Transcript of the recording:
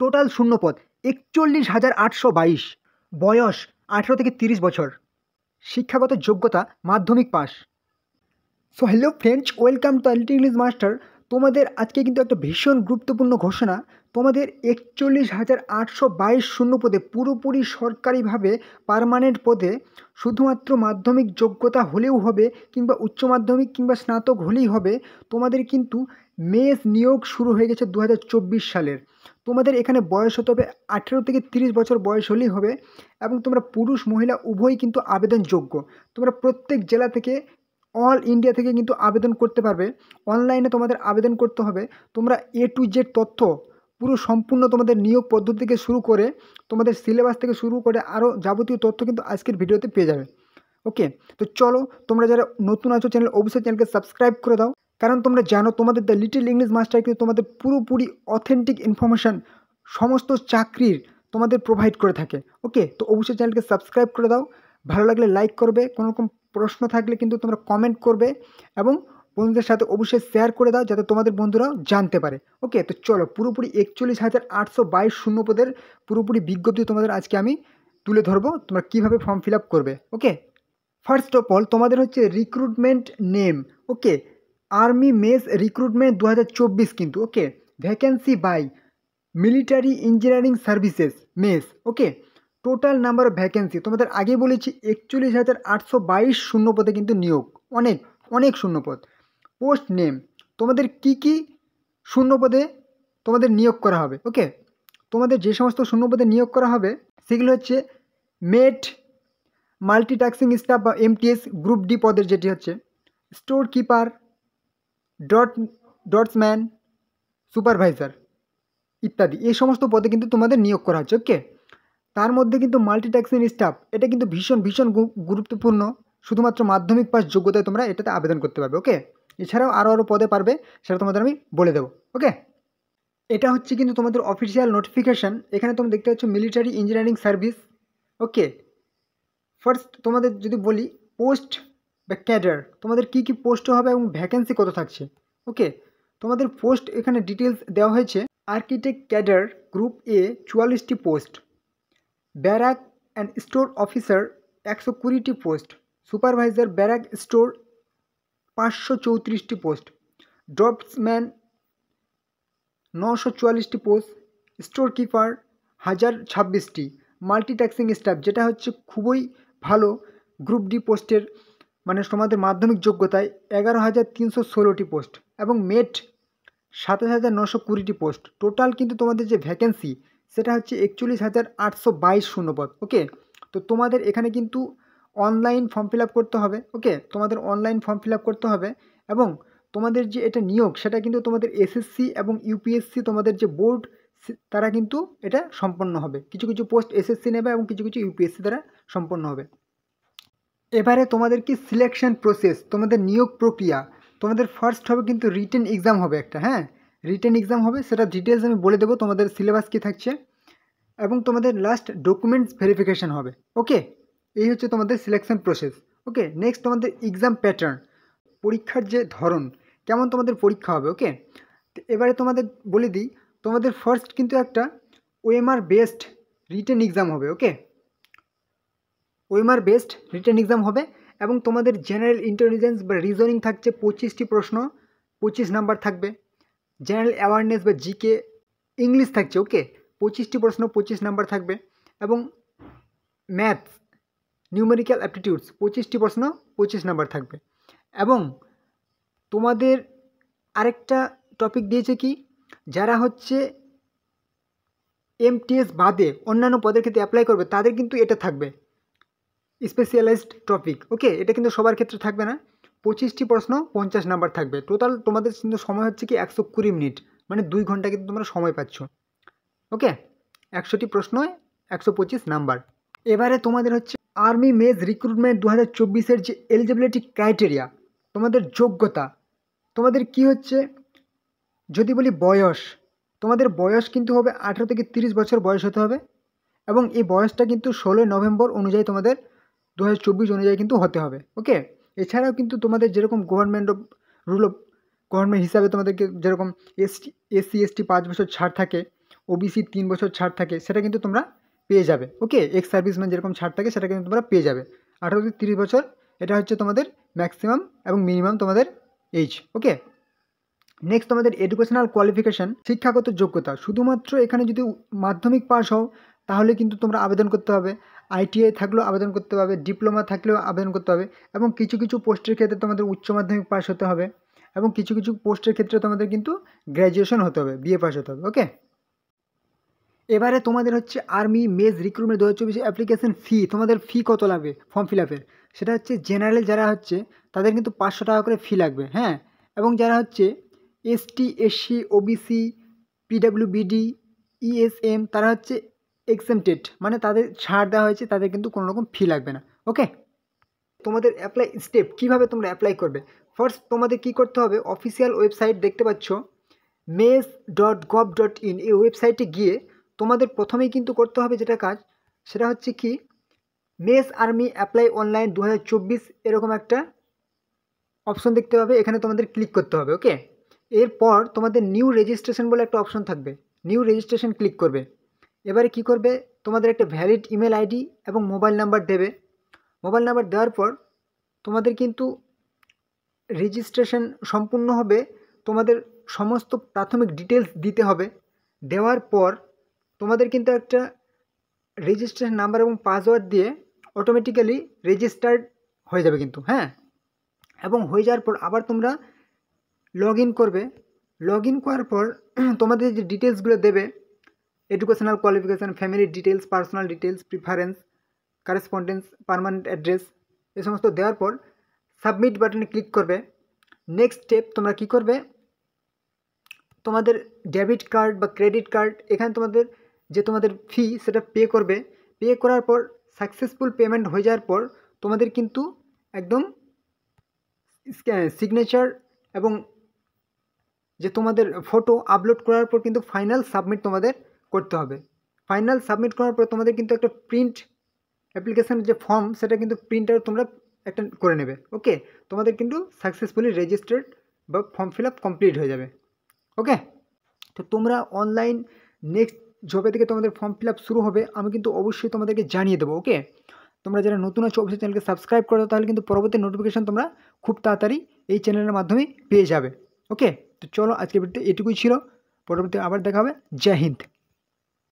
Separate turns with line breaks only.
Total শূন্যপদ ৪১,৮২২। বয়স ১৮ থেকে ৩০ বছর। শিক্ষাগত যোগ্যতা মাধ্যমিক pass. So hello friends, welcome to ILT English master. তোমাদের আজকে কিন্তু একটা ভীষণ গুরুত্বপূর্ণ ঘোষণা। তোমাদের ৪১,৮২২ শূন্যপদে পুরোপুরি সরকারিভাবে পার্মানেন্ট পদে শুধুমাত্র মাধ্যমিক যোগ্যতা হলেও হবে কিংবা উচ্চ মাধ্যমিক কিংবা স্নাতক হলেই হবে। তোমাদের কিন্তু মেস নিয়োগ শুরু হয়ে গেছে 2024 সালের। তোমাদের এখানে বয়স হতে হবে ১৮ থেকে ৩০ বছর বয়স হলেই হবে এবং তোমরা পুরুষ মহিলা উভয়ই কিন্তু আবেদনযোগ্য। তোমরা প্রত্যেক জেলা থেকে অল ইন্ডিয়া থেকে কিন্তু আবেদন করতে পারবে। অনলাইনে তোমাদের আবেদন করতে হবে। তোমরা A to Z তথ্য পুরো সম্পূর্ণ তোমাদের নিয়োগ পদ্ধতি থেকে শুরু করে তোমাদের সিলেবাস থেকে শুরু করে আরও যাবতীয় তথ্য কিন্তু আজকের ভিডিওতে পেয়ে যাবে। ওকে, তো চলো, তোমরা যারা নতুন আছো চ্যানেল অবশ্যই চ্যানেলকে সাবস্ক্রাইব করে দাও, কারণ তোমরা জানো তোমাদের দ্য লিটল ইংলিশ মাস্টার কিন্তু তোমাদের পুরোপুরি অথেন্টিক ইনফরমেশান সমস্ত চাকরির তোমাদের প্রোভাইড করে থাকে। ওকে, তো অবশ্যই চ্যানেলকে সাবস্ক্রাইব করে দাও। ভালো লাগলে লাইক করবে, কোনো রকম প্রশ্ন থাকলে কিন্তু তোমরা কমেন্ট করবে এবং বন্ধুদের সাথে অবশ্যই শেয়ার করে দাও যাতে তোমাদের বন্ধুরাও জানতে পারে। ওকে, তো চলো পুরোপুরি ৪১,৮২২ শূন্যপদের পুরোপুরি বিজ্ঞপ্তি তোমাদের আজকে আমি তুলে ধরবো, তোমরা কীভাবে ফর্ম ফিল আপ করবে। ওকে, ফার্স্ট অফ অল তোমাদের হচ্ছে recruitment name. Okay, army mess recruitment 2024 কিন্তু। Okay, vacancy by military engineering services mess. Okay, total number of vacancy তোমাদের আগে বলেছি ৪১,৮২২ শূন্যপদে কিন্তু নিয়োগ, অনেক অনেক শূন্যপদ। পোস্ট নেম তোমাদের কি কি শূন্যপদে তোমাদের নিয়োগ করা হবে। ওকে, তোমাদের যে সমস্ত শূন্যপদে নিয়োগ করা হবে সেগুলো হচ্ছে মেট মাল্টিটাস্কিং স্টাফ বা MTS গ্রুপ ডি পদের যেটি হচ্ছে স্টোর কিপার, ডটসম্যান, সুপারভাইজার ইত্যাদি, এই সমস্ত পদে কিন্তু তোমাদের নিয়োগ করা হচ্ছে। ওকে, তার মধ্যে কিন্তু মাল্টিটাস্কিং স্টাফ এটা কিন্তু ভীষণ ভীষণ গুরুত্বপূর্ণ। শুধুমাত্র মাধ্যমিক পাস যোগ্যতায় তোমরা এটাতে আবেদন করতে পারবে। ওকে, এছাড়াও আরও পদে পারবে, সেটা তোমাদের আমি বলে দেবো। ওকে, এটা হচ্ছে কিন্তু তোমাদের অফিসিয়াল নোটিফিকেশান। এখানে তোমরা দেখতে পাচ্ছ মিলিটারি ইঞ্জিনিয়ারিং সার্ভিস। ওকে, ফার্স্ট তোমাদের যদি বলি পোস্ট বা ক্যাডার তোমাদের কী কী পোস্ট হবে এবং ভ্যাকেন্সি কত থাকছে। ওকে, তোমাদের পোস্ট এখানে ডিটেলস দেওয়া হয়েছে। আর্কিটেক্ট ক্যাডার গ্রুপ A 44টি post, barrack and store officer 120টি পোস্ট, সুপারভাইজার ব্যারাক স্টোর 534টি পোস্ট, ড্রপসম্যান 944টি পোস্ট, স্টোর কিপার 1026টি, মাল্টিটাস্কিং স্টাফ যেটা হচ্ছে খুবই ভালো গ্রুপ ডি পোস্টের মানে তোমাদের মাধ্যমিক যোগ্যতায় 11,316টি পোস্ট এবং মেট 27,920টি পোস্ট। টোটাল কিন্তু তোমাদের যে ভ্যাকেন্সি সেটা হচ্ছে ৪১,৮২২ শূন্যপদ। ওকে, তো তোমাদের এখানে কিন্তু অনলাইন ফর্ম ফিল আপ করতে হবে। ওকে, তোমাদের অনলাইন ফর্ম ফিল আপ করতে হবে এবং তোমাদের যে এটা নিয়োগ সেটা কিন্তু তোমাদের SSC এবং UPSC তোমাদের যে বোর্ড তারা কিন্তু এটা সম্পন্ন হবে। কিছু কিছু পোস্ট SSC নেবে এবং কিছু কিছু UPSC দ্বারা সম্পন্ন হবে। এবারে তোমাদের কি সিলেকশন প্রসেস, তোমাদের নিয়োগ প্রক্রিয়া, তোমাদের ফার্স্ট হবে কিন্তু রিটেন এক্সাম হবে একটা। হ্যাঁ, রিটেন এক্সাম হবে, সেটা ডিটেলস আমি বলে দেবো তোমাদের সিলেবাস কী থাকছে এবং তোমাদের লাস্ট ডকুমেন্টস ভেরিফিকেশান হবে। ওকে, এই হচ্ছে তোমাদের সিলেকশন প্রসেস। ওকে, নেক্সট তোমাদের এক্সাম প্যাটার্ন, পরীক্ষার যে ধরন, কেমন তোমাদের পরীক্ষা হবে। ওকে, তো এবারে তোমাদের বলে দিই তোমাদের ফার্স্ট কিন্তু একটা OMR বেসড রিটেন এক্সাম হবে। ওকে, OMR বেসড রিটেন এক্সাম হবে এবং তোমাদের জেনারেল ইন্টেলিজেন্স বা রিজনিং থাকছে 25টি প্রশ্ন, 25 নাম্বার থাকবে। জেনারেল অ্যাওয়ারনেস বা GK ইংলিশ থাকছে। ওকে, 25টি প্রশ্ন 25 নাম্বার থাকবে এবং ম্যাথস নিউমেরিক্যাল অ্যাপটিটিউডস 25টি প্রশ্ন 25 নাম্বার থাকবে। এবং তোমাদের আরেকটা টপিক দিয়েছে কি, যারা হচ্ছে MTS বাদে অন্যান্য পদের ক্ষেত্রে অ্যাপ্লাই করবে তাদের কিন্তু এটা থাকবে স্পেশালাইজড টপিক। ওকে, এটা কিন্তু সবার ক্ষেত্রে থাকবে না। 25টি প্রশ্ন 50 নাম্বার থাকবে। টোটাল তোমাদের কিন্তু সময় হচ্ছে কি 120 মিনিট, মানে 2 ঘন্টা কিন্তু তোমরা সময় পাচ্ছ। ওকে, 100টি প্রশ্নয় 125 নাম্বার। এবারে তোমাদের হচ্ছে আর্মি মেস রিক্রুটমেন্ট 2024-এর যে এলিজিবিলিটি ক্রাইটেরিয়া, তোমাদের যোগ্যতা, তোমাদের কি হচ্ছে যদি বলি বয়স, তোমাদের বয়স কিন্তু হবে 18 থেকে 30 বছর বয়স হতে হবে এবং এই বয়সটা কিন্তু 16 নভেম্বর অনুযায়ী তোমাদের 2024 অনুযায়ী কিন্তু হতে হবে। ওকে, এছাড়াও কিন্তু তোমাদের যেরকম government of rule of government হিসাবে তোমাদেরকে যেরকম SC ST 5 বছর ছাড় থাকে, ওবিসি 3 বছর ছাড় থাকে সেটা কিন্তু তোমরা পেয়ে যাবে। ওকে, এক্স সার্ভিসম্যান যেরকম ছাড় থাকে সেটা কিন্তু তোমরা পেয়ে যাবে। 18 থেকে 30 বছর এটা হচ্ছে তোমাদের ম্যাক্সিমাম এবং মিনিমাম তোমাদের এইজ। ওকে, নেক্সট তোমাদের এডুকেশনাল কোয়ালিফিকেশান, শিক্ষাগত যোগ্যতা। শুধুমাত্র এখানে যদি মাধ্যমিক পাস হও তাহলে কিন্তু তোমরা আবেদন করতে হবে, আইটিআই থাকলেও আবেদন করতে হবে, ডিপ্লোমা থাকলেও আবেদন করতে হবে, এবং কিছু কিছু পোস্টের ক্ষেত্রে তোমাদের উচ্চ মাধ্যমিক পাস হতে হবে, এবং কিছু কিছু পোস্টের ক্ষেত্রে তোমাদের কিন্তু গ্র্যাজুয়েশন হতে হবে, বিএ পাস হতে হবে। ওকে, এবারে তোমাদের হচ্ছে আর্মি মেজ রিক্রুটমেন্ট 2024 অ্যাপ্লিকেশন ফি। তোমাদের ফি কত লাগবে ফর্ম ফিল আপের? সেটা হচ্ছে জেনারেল যারা হচ্ছে তাদের কিন্তু 500 টাকা করে ফি লাগবে, হ্যাঁ। এবং যারা হচ্ছে এসটি, এসসি, ওবিসি, পিডাব্লিউবিডি, ইএসএম তারা হচ্ছে এক্সেমটেড, মানে তাদের ছাড় দেওয়া হয়েছে, তাদের কিন্তু কোনো রকম ফি লাগবে না। ওকে, তোমাদের অ্যাপ্লাই স্টেপ, কীভাবে তোমরা অ্যাপ্লাই করবে? ফার্স্ট তোমাদের কী করতে হবে, অফিসিয়াল ওয়েবসাইট দেখতে পাচ্ছ mes.gov.in, এই ওয়েবসাইটে গিয়ে তোমাদের প্রথমেই কিন্তু করতে হবে যেটা কাজ, সেটা হচ্ছে কি মেস আর্মি অ্যাপ্লাই অনলাইন 2024 এরকম একটা অপশন দেখতে পাবে, এখানে তোমাদের ক্লিক করতে হবে। ওকে, এরপর তোমাদের নিউ রেজিস্ট্রেশন বলে একটা অপশন থাকবে, নিউ রেজিস্ট্রেশন ক্লিক করবে। এবারে কি করবে, তোমাদের একটা ভ্যালিড ইমেল আইডি এবং মোবাইল নাম্বার দেবে। মোবাইল নাম্বার দেওয়ার পর তোমাদের কিন্তু রেজিস্ট্রেশন সম্পূর্ণ হবে, তোমাদের সমস্ত প্রাথমিক ডিটেলস দিতে হবে। দেওয়ার পর তোমাদের কিন্তু একটা রেজিস্ট্রেশন নাম্বার এবং পাসওয়ার্ড দিয়ে অটোমেটিক্যালি রেজিস্টার্ড হয়ে যাবে কিন্তু, হ্যাঁ। এবং হয়ে যাওয়ার পর আবার তোমরা লগ ইন করবে। লগ ইন করার পর তোমাদের যে ডিটেলসগুলো দেবে, educational qualification, family details, personal details, preference, কারেসপন্ডেন্স, permanent address, এই সমস্ত দেওয়ার পর সাবমিট বাটনে ক্লিক করবে। নেক্সট স্টেপ তোমরা কী করবে, তোমাদের ডেবিট কার্ড বা ক্রেডিট কার্ড, এখানে তোমাদের ফি সেটা পে করবে। পে করার পর সাকসেসফুল পেমেন্ট হয়ে যাওয়ার পর তোমাদের কিন্তু একদম সিগনেচার এবং যে তোমাদের ফটো আপলোড করার পর কিন্তু ফাইনাল সাবমিট তোমাদের করতে হবে। ফাইনাল সাবমিট করার পর তোমাদের কিন্তু একটা প্রিন্ট অ্যাপ্লিকেশান যে ফর্ম সেটা কিন্তু প্রিন্ট আউট তোমরা একটা করে নেবে। ওকে, তোমাদের কিন্তু সাকসেসফুলি রেজিস্টার্ড বা ফর্ম ফিল আপ কমপ্লিট হয়ে যাবে। ওকে, তো তোমরা অনলাইন নেক্সট জবে থেকে তোমাদের ফর্ম ফিল আপ শুরু হবে, আমি কিন্তু অবশ্যই তোমাদেরকে জানিয়ে দেবো। ওকে, তোমরা যারা নতুন আছো অবশ্যই চ্যানেলকে সাবস্ক্রাইব করো, তাহলে কিন্তু পরবর্তী নোটিফিকেশান তোমরা খুব তাড়াতাড়ি এই চ্যানেলের মাধ্যমে পেয়ে যাবে। ওকে, তো চলো আজকের ভিডিওতে এটুকুই ছিল, পরবর্তী আবার দেখা হবে। জয় হিন্দ।